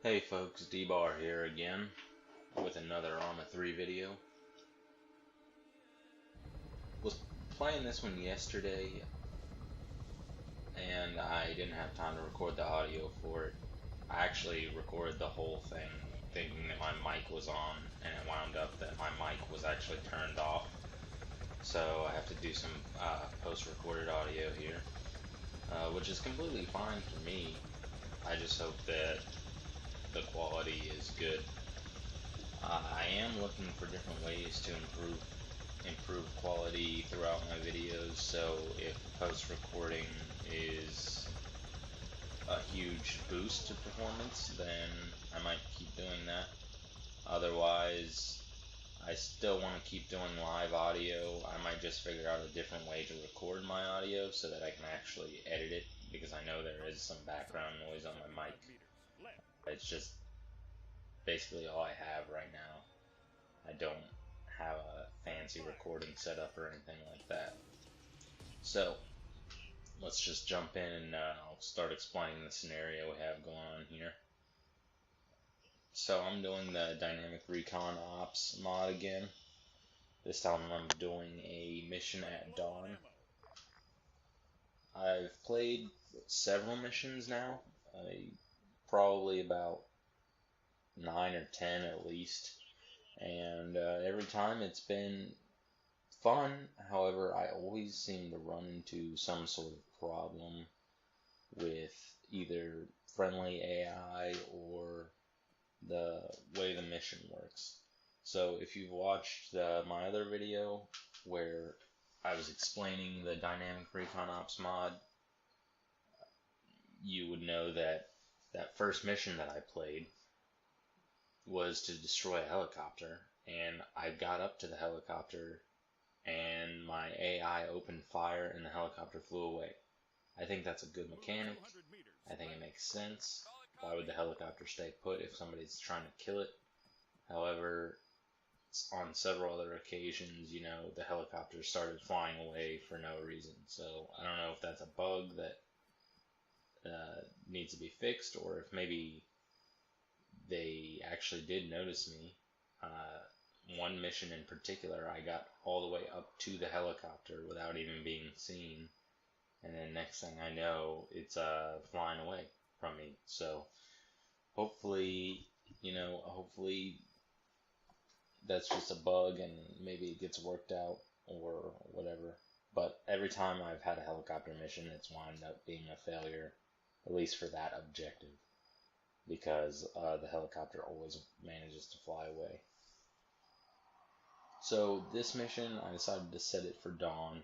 Hey folks, D-Bar here again with another Arma 3 video. Was playing this one yesterday and I didn't have time to record the audio for it. I actually recorded the whole thing thinking that my mic was on, and it wound up that my mic was actually turned off. So I have to do some post-recorded audio here, which is completely fine for me. I just hope that the quality is good. I am looking for different ways to improve quality throughout my videos, so if post-recording is a huge boost to performance, then I might keep doing that. Otherwise, I still want to keep doing live audio. I might just figure out a different way to record my audio so that I can actually edit it, because I know there is some background noise on my mic. It's just basically all I have right now. I don't have a fancy recording setup or anything like that. So let's just jump in and I'll start explaining the scenario we have going on here. So I'm doing the dynamic recon ops mod again. This time I'm doing a mission at dawn. I've played several missions now, probably about 9 or 10 at least, and every time it's been fun. However, I always seem to run into some sort of problem with either friendly AI or the way the mission works. So if you've watched my other video where I was explaining the dynamic recon ops mod, you would know that that first mission that I played was to destroy a helicopter, and I got up to the helicopter and my AI opened fire and the helicopter flew away. I think that's a good mechanic. I think it makes sense. Why would the helicopter stay put if somebody's trying to kill it? However, on several other occasions, the helicopter started flying away for no reason. So I don't know if that's a bug that needs to be fixed, or if maybe they actually did notice me. One mission in particular, I got all the way up to the helicopter without even being seen, and then next thing I know, it's flying away from me. So hopefully, hopefully that's just a bug and maybe it gets worked out or whatever. But every time I've had a helicopter mission, it's wound up being a failure, at least for that objective, because the helicopter always manages to fly away. So this mission, I decided to set it for dawn.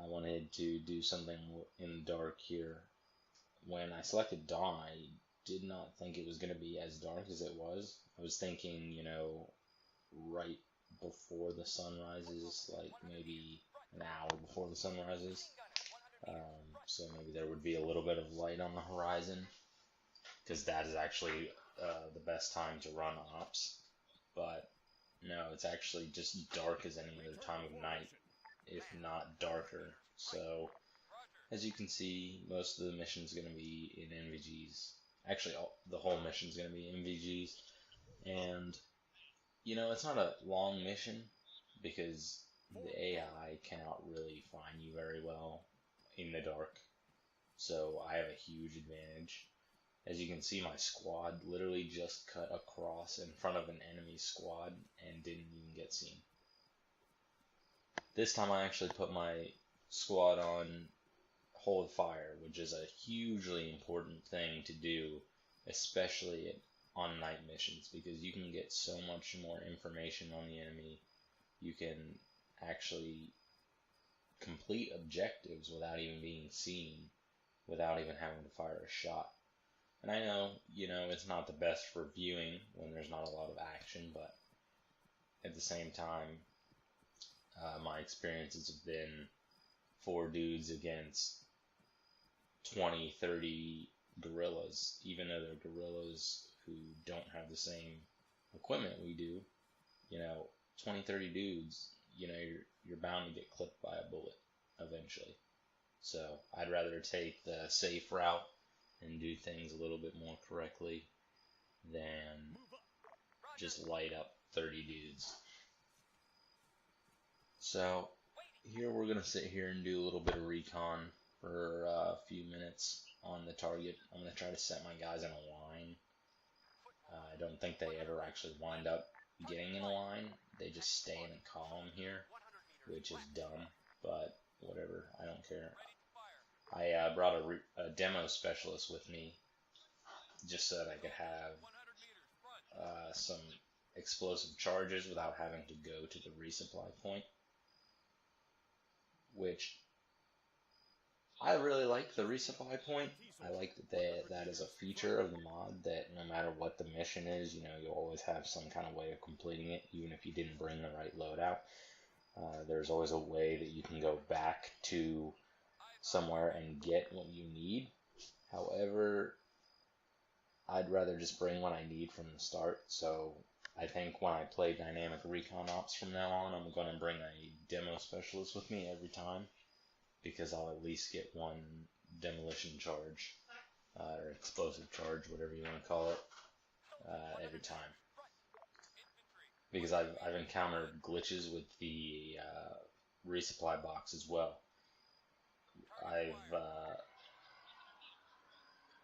I wanted to do something in the dark here. When I selected dawn, I did not think it was going to be as dark as it was. I was thinking, right before the sun rises, like maybe an hour before the sun rises. So maybe there would be a little bit of light on the horizon, because that is actually the best time to run ops. But no, it's actually just dark as any other time of night, if not darker. So, as you can see, most of the mission's going to be in NVGs. Actually, the whole mission's going to be NVGs. And, it's not a long mission, because the AI cannot really find you very well in the dark. So I have a huge advantage. As you can see, my squad literally just cut across in front of an enemy squad and didn't even get seen. This time I actually put my squad on hold fire, which is a hugely important thing to do, especially on night missions, because you can get so much more information on the enemy. You can actually complete objectives without even being seen, without even having to fire a shot. And I know, it's not the best for viewing when there's not a lot of action, but at the same time, my experiences have been 4 dudes against 20, 30 guerrillas, even though they're guerrillas who don't have the same equipment we do. 20, 30 dudes, you're bound to get clipped by a bullet eventually. So I'd rather take the safe route and do things a little bit more correctly. than just light up 30 dudes. So here we're gonna sit here and do a little bit of recon for a few minutes on the target. I'm gonna try to set my guys in a line. I don't think they ever actually wind up getting in a line. They just stay in a column here, which is dumb, but whatever, I don't care. I brought a demo specialist with me just so that I could have some explosive charges without having to go to the resupply point, which I really like the resupply point. I like that that is a feature of the mod, that no matter what the mission is, you know, you'll always have some kind of way of completing it, even if you didn't bring the right loadout. There's always a way that you can go back to somewhere and get what you need. However, I'd rather just bring what I need from the start. So I think when I play Dynamic Recon Ops from now on, I'm going to bring a demo specialist with me every time, because I'll at least get one demolition charge, or explosive charge, whatever you want to call it, every time. Because I've encountered glitches with the resupply box as well.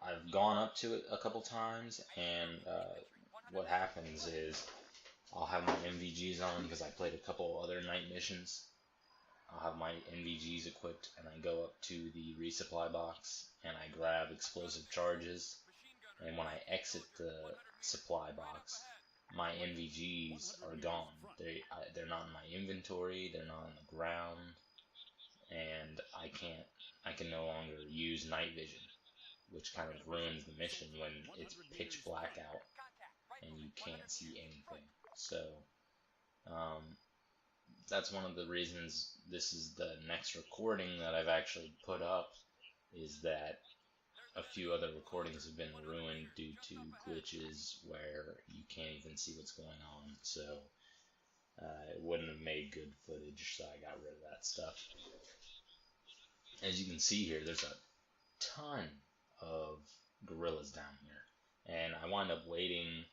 I've gone up to it a couple times, and what happens is I'll have my MVGs on because I played a couple other night missions. I'll have my NVGs equipped, and I go up to the resupply box and I grab explosive charges, and when I exit the supply box, my NVGs are gone. They're not in my inventory, they're not on the ground, and I can no longer use night vision, which kind of ruins the mission when it's pitch black out and you can't see anything. So that's one of the reasons this is the next recording that I've actually put up, is that a few other recordings have been ruined due to glitches where you can't even see what's going on. So it wouldn't have made good footage, so I got rid of that stuff. As you can see here, there's a ton of guerrillas down here, and I wound up waiting,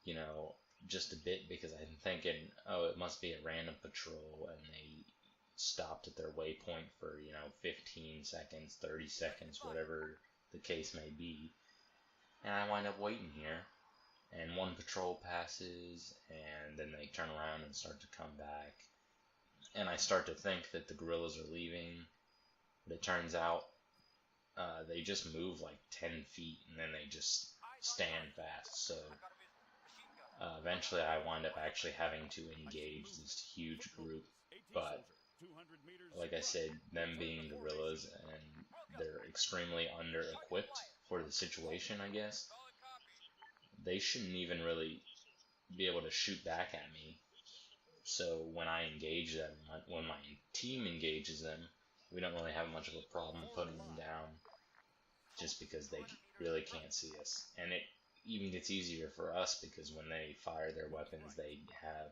you know, just a bit, because I'm thinking, oh, it must be a random patrol, and they stopped at their waypoint for, you know, 15 seconds, 30 seconds, whatever the case may be. And I wind up waiting here, and one patrol passes, and then they turn around and start to come back, and I start to think that the guerrillas are leaving, but it turns out they just move like 10 feet, and then they just stand fast. So eventually I wind up actually having to engage this huge group, but like I said, them being guerrillas, and they're extremely under-equipped for the situation, I guess, they shouldn't even really be able to shoot back at me. So when I engage them, when my team engages them, we don't really have much of a problem putting them down, just because they really can't see us. And it even gets easier for us, because when they fire their weapons, they have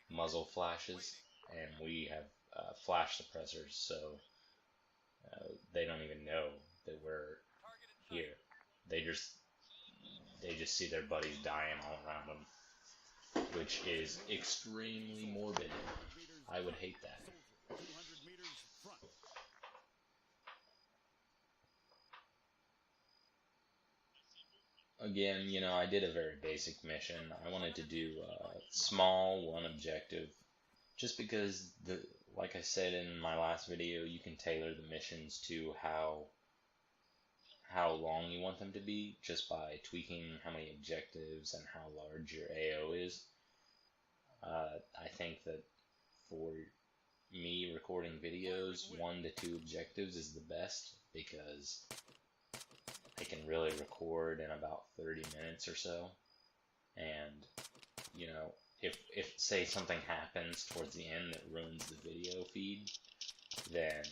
muzzle flashes, and we have flash suppressors, so they don't even know that we're here. They just see their buddies dying all around them, which is extremely morbid. I would hate that. Again, you know, I did a very basic mission. I wanted to do a small one objective, just because, like I said in my last video, you can tailor the missions to how long you want them to be, just by tweaking how many objectives and how large your AO is. I think that for me recording videos, 1 to 2 objectives is the best, because I can really record in about 30 minutes or so. And, you know, if say something happens towards the end that ruins the video feed, then,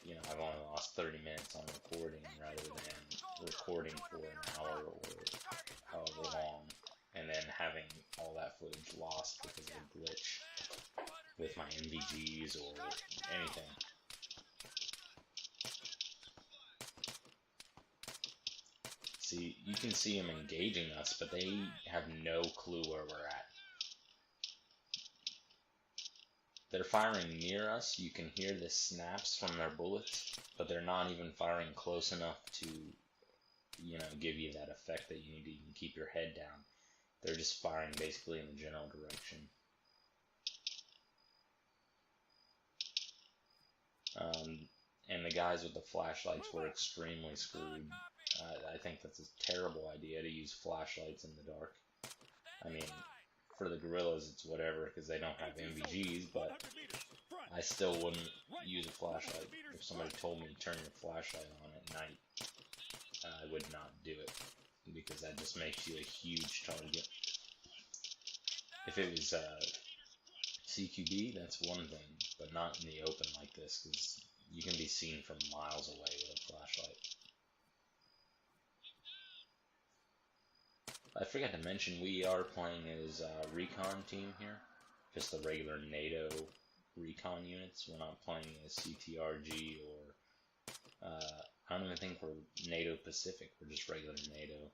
you know, I've only lost 30 minutes on recording, rather than recording for an hour or however long, and then having all that footage lost because of a glitch with my MVGs or anything. See, you can see them engaging us, but they have no clue where we're at. They're firing near us. You can hear the snaps from their bullets, but they're not even firing close enough to, you know, give you that effect that you need to even keep your head down. They're just firing basically in the general direction. And the guys with the flashlights were extremely screwed. I think that's a terrible idea to use flashlights in the dark. I mean, for the guerrillas it's whatever because they don't have MVGs, but I still wouldn't use a flashlight. If somebody told me to turn your flashlight on at night, I would not do it because that just makes you a huge target. If it was CQB, that's one thing, but not in the open like this because you can be seen from miles away with a flashlight. I forgot to mention, we are playing as a Recon team here. Just the regular NATO Recon units. We're not playing as CTRG or... I don't even think we're NATO Pacific. We're just regular NATO.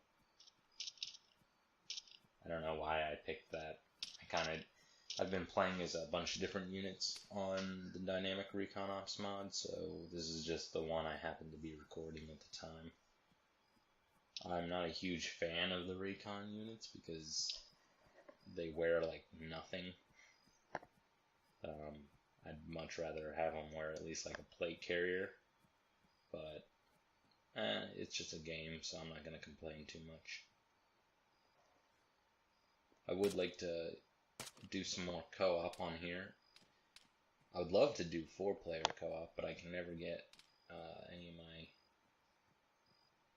I don't know why I picked that. I've been playing as a bunch of different units on the Dynamic Recon Ops mod, so this is just the one I happened to be recording at the time. I'm not a huge fan of the Recon units because they wear like nothing. I'd much rather have them wear at least like a plate carrier, but it's just a game, so I'm not going to complain too much. I would like to do some more co-op on here. I would love to do 4-player co-op, but I can never get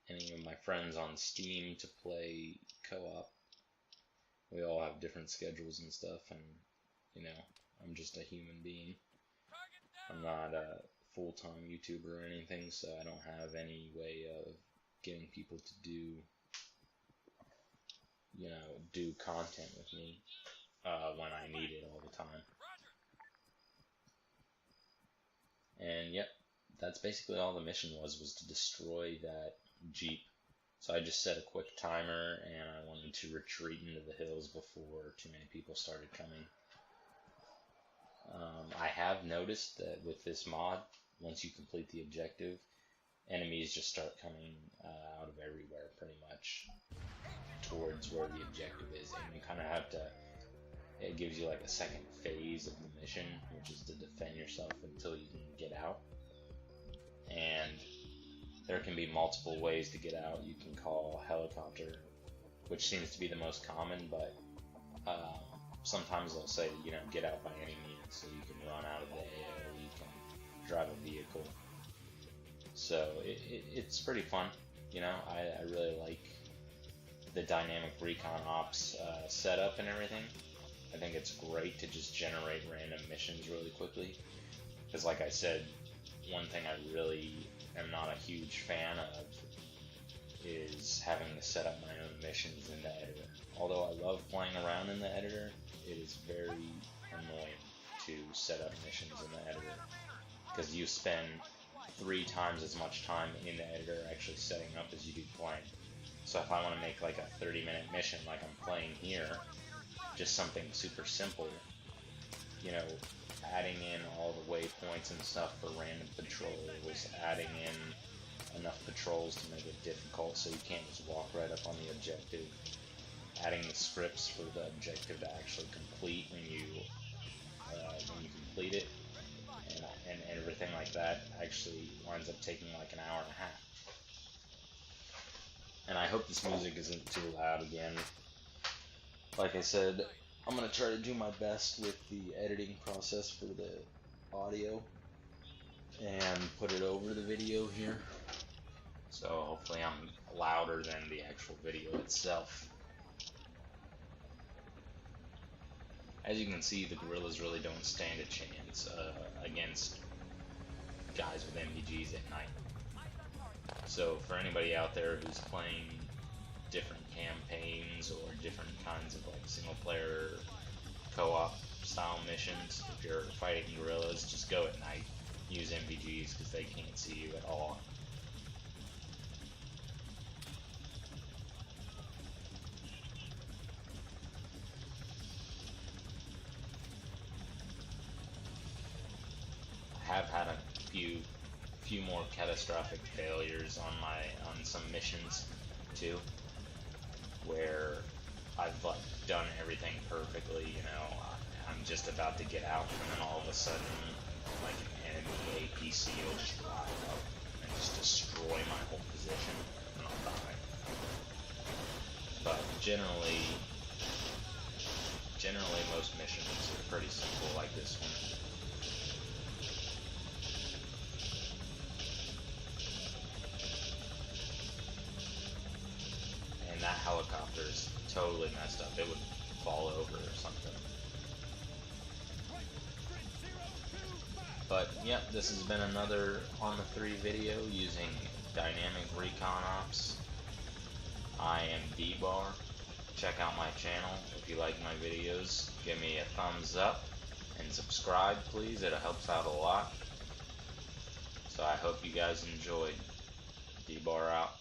any of my friends on Steam to play co-op. We all have different schedules and stuff, and you know, I'm just a human being. I'm not a full-time YouTuber or anything, so I don't have any way of getting people to do content with me when I need it all the time. And yep, that's basically all the mission was to destroy that Jeep. So I just set a quick timer, and I wanted to retreat into the hills before too many people started coming. I have noticed that with this mod, once you complete the objective, enemies just start coming out of everywhere pretty much towards where the objective is, and you kind of have to, it gives you like a second phase of the mission, which is to defend yourself until you can get out. And there can be multiple ways to get out. You can call helicopter, which seems to be the most common, but sometimes they'll say, get out by any means, so you can run out of the AO, you can drive a vehicle. So it's pretty fun, I really like the Dynamic Recon Ops setup and everything. I think it's great to just generate random missions really quickly, because like I said, one thing I really am not a huge fan of is having to set up my own missions in the editor. Although I love playing around in the editor, it is very annoying to set up missions in the editor, because you spend 3 times as much time in the editor actually setting up as you do playing. So if I want to make like a 30-minute mission like I'm playing here, just something super simple, adding in all the waypoints and stuff for random patrols, adding in enough patrols to make it difficult so you can't just walk right up on the objective, adding the scripts for the objective to actually complete when you complete it, and everything like that actually winds up taking like an hour and a half. And I hope this music isn't too loud again. Like I said, I'm going to try to do my best with the editing process for the audio and put it over the video here. So hopefully I'm louder than the actual video itself. As you can see, the guerrillas really don't stand a chance against guys with MVGs at night. So for anybody out there who's playing different campaigns or different kinds of like single player co-op style missions, if you're fighting guerrillas, just go at night. Use MVGs because they can't see you at all. few more catastrophic failures on some missions too, where I've like done everything perfectly. You know, I'm just about to get out, and then all of a sudden, like an enemy APC will just ride up and just destroy my whole position, and I'll die. But generally most missions are pretty simple, like this one. And that helicopter is totally messed up. It would fall over or something. But yep, this has been another On the 3 video using dynamic recon ops. I am D-Bar. Check out my channel if you like my videos. Give me a thumbs up and subscribe, please. It helps out a lot. So I hope you guys enjoyed. D-Bar out.